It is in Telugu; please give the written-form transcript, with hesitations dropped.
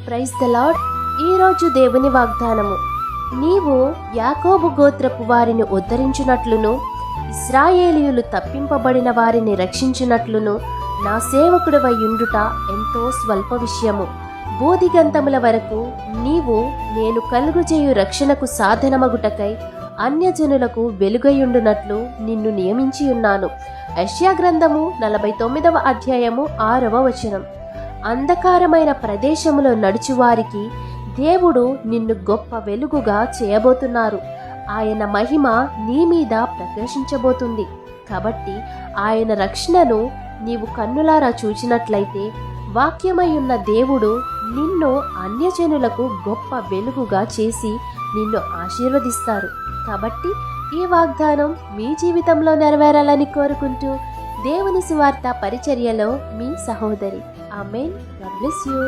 Praise the lord. ఈరోజు దేవుని వాగ్దానము, నీవు యాకోబు గోత్రపు వారిని ఉద్ధరించునట్లును ఇశ్రాయేలీయులు తప్పింపబడిన వారిని రక్షించునట్లును నా సేవకుడివై యుండుట ఎంతో స్వల్ప విషయము. బోధిగంతముల వరకు నీవు నేను కలుగుచేయు రక్షణకు సాధనమగుటకై అన్యజనులకు వెలుగయుండునట్లు నిన్ను నియమించి ఉన్నాను. యెషయా గ్రంథము 49వ అధ్యాయము 6వ వచనం. అంధకారమైన ప్రదేశములో నడుచువారికి దేవుడు నిన్ను గొప్ప వెలుగుగా చేయబోతున్నారు. ఆయన మహిమ నీ మీద ప్రకాశించబోతుంది. కాబట్టి ఆయన రక్షణను నీవు కన్నులారా చూచినట్లయితే వాక్యమై ఉన్న దేవుడు నిన్ను అన్యజనులకు గొప్ప వెలుగుగా చేసి నిన్ను ఆశీర్వదిస్తారు. కాబట్టి ఈ వాగ్దానం మీ జీవితంలో నెరవేరాలని కోరుకుంటూ దేవుని సువార్త పరిచర్యలో మీ సహోదరి. ఆమేన్. God bless you.